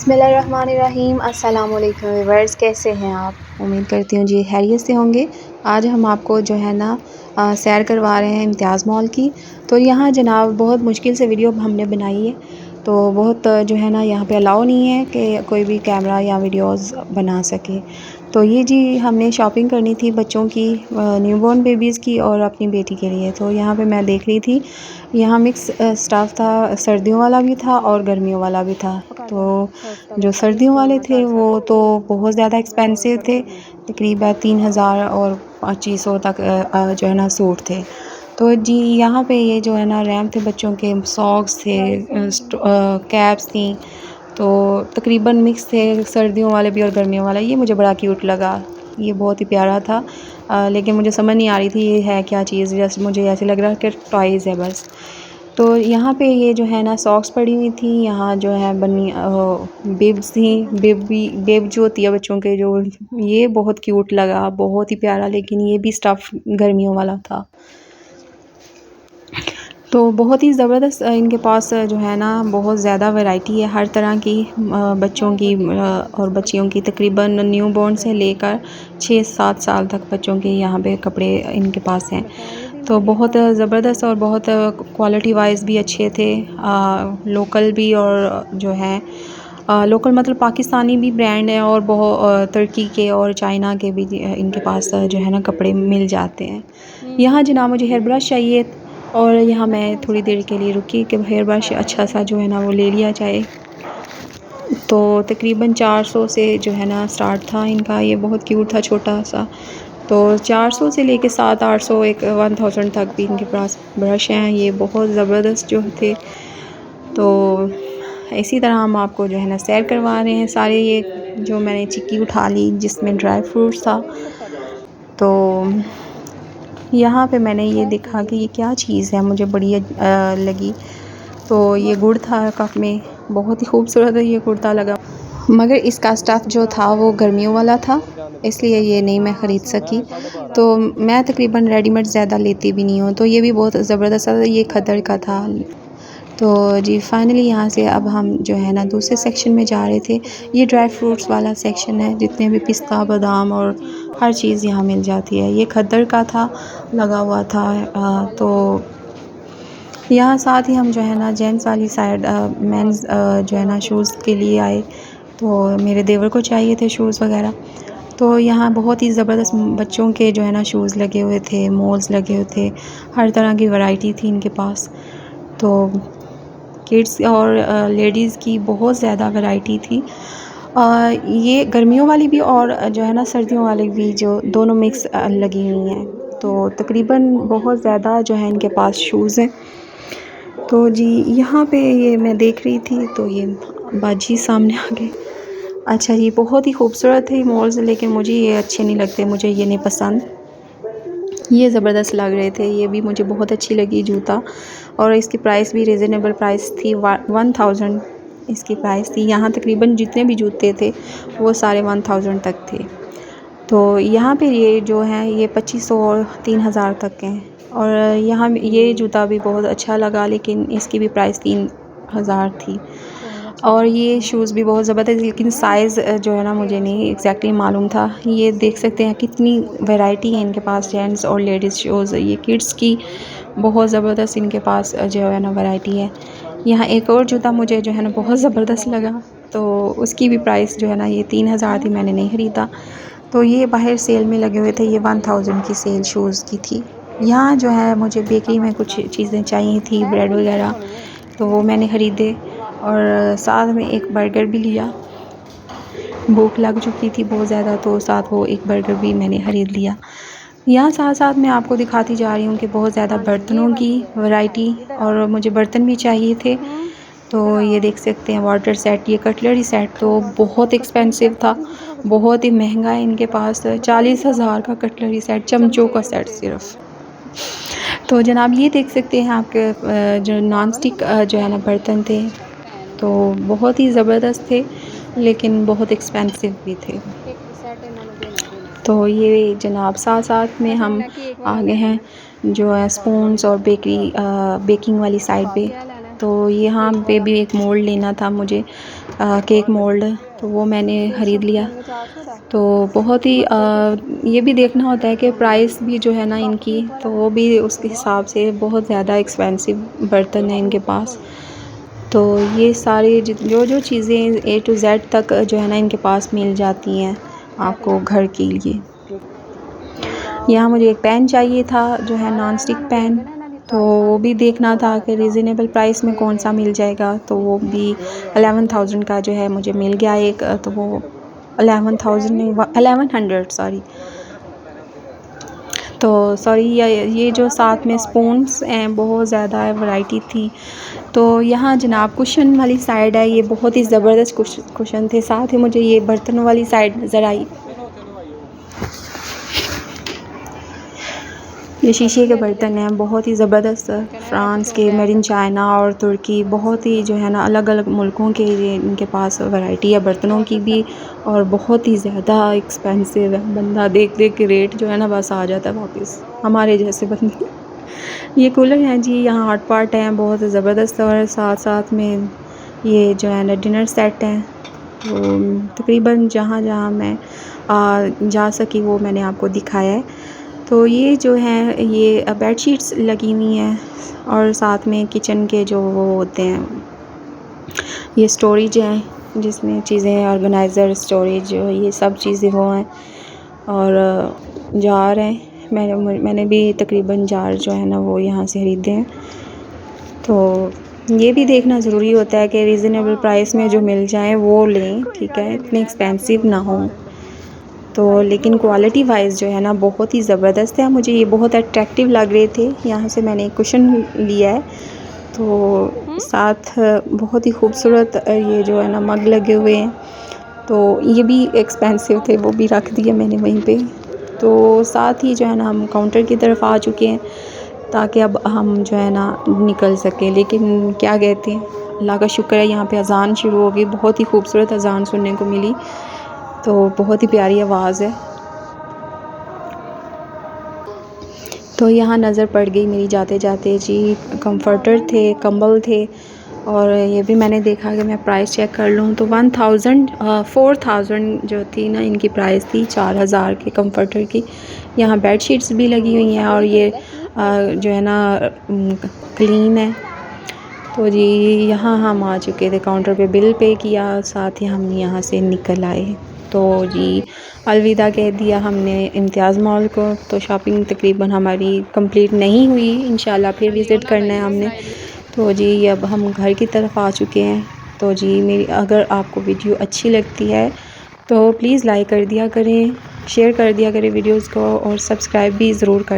बिस्मिल्लाहिर्रहमानिर्रहीम। अस्सलाम वालेकुम व्यूअर्स, कैसे हैं आप? उम्मीद करती हूँ जी खैरियत से होंगे। आज हम आपको जो है ना सैर करवा रहे हैं इम्तियाज़ मॉल की। तो यहाँ जनाब बहुत मुश्किल से वीडियो हमने बनाई है, तो बहुत जो है ना यहाँ पे अलाउ नहीं है कि कोई भी कैमरा या वीडियोस बना सके। तो ये जी हमने शॉपिंग करनी थी बच्चों की, न्यूबॉर्न बेबीज़ की और अपनी बेटी के लिए। तो यहाँ पे मैं देख रही थी, यहाँ मिक्स स्टाफ था, सर्दियों वाला भी था और गर्मियों वाला भी था। तो जो सर्दियों वाले थे वो तो बहुत ज़्यादा एक्सपेंसिव थे, तकरीबन 3000 और 2500 तक जो है ना सूट थे। तो जी यहाँ पे ये जो है ना रैम थे, बच्चों के सॉक्स थे, कैप्स थी, तो तकरीबन मिक्स थे, सर्दियों वाले भी और गर्मियों वाला। ये मुझे बड़ा क्यूट लगा, ये बहुत ही प्यारा था, लेकिन मुझे समझ नहीं आ रही थी ये है क्या चीज़। जैसे मुझे ऐसे लग रहा है कि टॉयज़ है बस। तो यहाँ पे ये जो है ना सॉक्स पड़ी हुई थी, यहाँ जो है बनी बिब्स थी, बिब जो होती है बच्चों के, जो ये बहुत क्यूट लगा, बहुत ही प्यारा, लेकिन ये भी स्टफ़ गर्मियों वाला था। तो बहुत ही ज़बरदस्त इनके पास जो है ना बहुत ज़्यादा वैरायटी है हर तरह की, बच्चों की और बच्चियों की। तकरीबन न्यू बॉर्न से लेकर 6-7 साल तक बच्चों के यहाँ पे कपड़े इनके पास हैं। तो बहुत ज़बरदस्त और बहुत क्वालिटी वाइज भी अच्छे थे, लोकल भी और जो है लोकल मतलब पाकिस्तानी भी ब्रांड है, और बहुत तुर्की के और चाइना के भी इनके पास जो है ना कपड़े मिल जाते हैं। यहाँ जनाब मुझे हेयर ब्रश चाहिए, और यहाँ मैं थोड़ी देर के लिए रुकी कि हेयर ब्रश अच्छा सा जो है ना वो ले लिया जाए। तो तकरीबन 400 से जो है ना स्टार्ट था इनका, ये बहुत क्यूट था छोटा सा। तो 400 से लेके 700-800 एक 1000 तक भी इनके पास ब्रश हैं, ये बहुत ज़बरदस्त जो थे। तो इसी तरह हम आपको जो है ना सैर करवा रहे हैं सारे। ये जो मैंने चिक्की उठा ली जिसमें ड्राई फ्रूट्स था, तो यहाँ पे मैंने ये देखा कि ये क्या चीज़ है, मुझे बड़ी लगी। तो ये गुड़ था कप में, बहुत ही खूबसूरत ये कुर्ता लगा, मगर इसका स्टफ़ जो था वो गर्मियों वाला था, इसलिए ये नहीं मैं ख़रीद सकी। तो मैं तकरीबन रेडीमेड ज़्यादा लेती भी नहीं हूँ। तो ये भी बहुत ज़बरदस्त था, ये खद्दड़ का था। तो जी फाइनली यहाँ से अब हम जो है ना दूसरे सेक्शन में जा रहे थे। ये ड्राई फ्रूट्स वाला सेक्शन है, जितने भी पिस्ता, बादाम और हर चीज़ यहाँ मिल जाती है। ये खद्दड़ का था, लगा हुआ था। तो यहाँ साथ ही हम जो है ना जेंट्स वाली साइड मेंस जो है ना शूज़ के लिए आए। तो मेरे देवर को चाहिए थे शूज़ वगैरह। तो यहाँ बहुत ही ज़बरदस्त बच्चों के जो है ना शूज़ लगे हुए थे, मॉल्स लगे हुए थे, हर तरह की वैरायटी थी इनके पास। तो किड्स और लेडीज़ की बहुत ज़्यादा वैरायटी थी। ये गर्मियों वाली भी और जो है ना सर्दियों वाली भी, जो दोनों मिक्स लगी हुई हैं। तो तकरीबन बहुत ज़्यादा जो है इनके पास शूज़ हैं। तो जी यहाँ पे ये मैं देख रही थी, तो ये बाजी सामने आ गए। अच्छा, ये बहुत ही खूबसूरत है मॉल्स, लेकिन मुझे ये अच्छे नहीं लगते, मुझे ये नहीं पसंद। ये ज़बरदस्त लग रहे थे, ये भी मुझे बहुत अच्छी लगी जूता, और इसकी प्राइस भी रीज़नेबल प्राइस थी। 1000 इसकी प्राइस थी। यहाँ तकरीबन जितने भी जूते थे वो सारे 1000 तक थे। तो यहाँ पे ये जो है ये 2500 और 3000 तक के हैं। और यहाँ ये जूता भी बहुत अच्छा लगा, लेकिन इसकी भी प्राइस 3000 थी। और ये शूज़ भी बहुत ज़बरदस्त, लेकिन साइज़ जो है ना मुझे नहीं एग्जैक्टली मालूम था। ये देख सकते हैं कितनी वैरायटी है इनके पास, जेंट्स और लेडीज़ शूज़। ये किड्स की बहुत ज़बरदस्त इनके पास जो है ना वैरायटी है। यहाँ एक और जूता मुझे जो है ना बहुत ज़बरदस्त लगा, तो उसकी भी प्राइस जो है ना ये 3000 थी, मैंने नहीं ख़रीदा। तो ये बाहर सेल में लगे हुए थे, ये 1000 की सेल शूज़ की थी। यहाँ जो है मुझे बेकरी में कुछ चीज़ें चाहिए थी, ब्रेड वगैरह, तो वो मैंने ख़रीदे, और साथ में एक बर्गर भी लिया। भूख लग चुकी थी बहुत ज़्यादा, तो साथ वो एक बर्गर भी मैंने ख़रीद लिया। यहाँ साथ साथ मैं आपको दिखाती जा रही हूँ कि बहुत ज़्यादा बर्तनों की वैरायटी, और मुझे बर्तन भी चाहिए थे। तो ये देख सकते हैं वाटर सेट, ये कटलरी सेट तो बहुत एक्सपेंसिव था, बहुत ही महंगा है इनके पास। 40,000 का कटलरी सेट, चमचों का सेट सिर्फ। तो जनाब ये देख सकते हैं आपके जो नॉन स्टिक जो है ना बर्तन थे, तो बहुत ही ज़बरदस्त थे, लेकिन बहुत एक्सपेंसिव भी थे। तो ये जनाब साथ साथ में हम आ गए हैं जो है स्पून्स और बेकिंग वाली साइड पे। तो यहाँ पे भी एक मोल्ड लेना था मुझे, केक मोल्ड, तो वो मैंने ख़रीद लिया। तो बहुत ही ये भी देखना होता है कि प्राइस भी जो है ना इनकी, तो वो भी उसके हिसाब से बहुत ज़्यादा एक्सपेंसिव बर्तन है इनके पास। तो ये सारी जो चीज़ें A to Z तक जो है ना इनके पास मिल जाती हैं आपको घर के लिए। यहाँ मुझे एक पैन चाहिए था जो है नॉन स्टिक पैन, तो वो भी देखना था कि रीज़नेबल प्राइस में कौन सा मिल जाएगा। तो वो भी 11,000 का जो है मुझे मिल गया एक, तो वो 11,000 नहीं 1100 सॉरी। तो सॉरी ये जो साथ में स्पून्स हैं बहुत ज़्यादा वैरायटी थी। तो यहाँ जनाब कुशन वाली साइड है, ये बहुत ही ज़बरदस्त कुशन थे। साथ ही मुझे ये बर्तनों वाली साइड नज़र आई, ये शीशे के बर्तन हैं बहुत ही ज़बरदस्त, फ्रांस के, मेड इन चाइना और तुर्की, बहुत ही जो है ना अलग अलग मुल्कों के ये इनके पास वैरायटी है बर्तनों की भी, और बहुत ही ज़्यादा एक्सपेंसिव है। बंदा देख देख के रेट जो है ना बस आ जाता है वापस, हमारे जैसे बंदे। ये कूलर हैं जी, यहाँ हॉट पॉट हैं बहुत ज़बरदस्त, और साथ साथ में ये जो है ना डिनर सेट हैं। तो तकरीबन जहाँ जहाँ मैं जा सकी वो मैंने आपको दिखाया है। तो ये जो है ये बेडशीट्स लगी हुई हैं, और साथ में किचन के जो वो होते हैं ये स्टोरेज हैं जिसमें चीज़ें, ऑर्गेनाइज़र, स्टोरेज, ये सब चीज़ें वो हैं। और जार हैं, मैंने भी तकरीबन जार जो है ना वो यहाँ से ख़रीदे हैं। तो ये भी देखना ज़रूरी होता है कि रीज़नेबल प्राइस में जो मिल जाए वो लें, ठीक है, इतने एक्सपेंसिव ना हो। तो लेकिन क्वालिटी वाइज जो है ना बहुत ही ज़बरदस्त है, मुझे ये बहुत अट्रैक्टिव लग रहे थे। यहाँ से मैंने एक कुशन लिया है, तो साथ बहुत ही खूबसूरत ये जो है ना मग लगे हुए हैं, तो ये भी एक्सपेंसिव थे, वो भी रख दिए मैंने वहीं पे। तो साथ ही जो है ना हम काउंटर की तरफ आ चुके हैं ताकि अब हम जो है ना निकल सकें। लेकिन क्या कहते हैं, अल्लाह का शुक्र है यहाँ पे अज़ान शुरू हो गई, बहुत ही खूबसूरत अज़ान सुनने को मिली, तो बहुत ही प्यारी आवाज़ है। तो यहाँ नज़र पड़ गई मेरी जाते जाते जी, कंफर्टर थे, कंबल थे, और ये भी मैंने देखा कि मैं प्राइस चेक कर लूँ तो 4,000 जो थी ना इनकी प्राइस थी 4,000 के कंफर्टर की। यहाँ बेड शीट्स भी लगी हुई हैं, और ये जो है ना क्लीन है। तो जी यहाँ हम आ चुके थे, काउंटर पे बिल पे किया, साथ ही हम यहाँ से निकल आए। तो जी अलविदा कह दिया हमने इम्तियाज़ मॉल को। तो शॉपिंग तकरीबन हमारी कंप्लीट नहीं हुई, इंशाल्लाह फिर विज़िट करना है हमने। तो जी अब हम घर की तरफ आ चुके हैं। तो जी मेरी अगर आपको वीडियो अच्छी लगती है तो प्लीज़ लाइक कर दिया करें, शेयर कर दिया करें वीडियोज़ को, और सब्सक्राइब भी ज़रूर करें।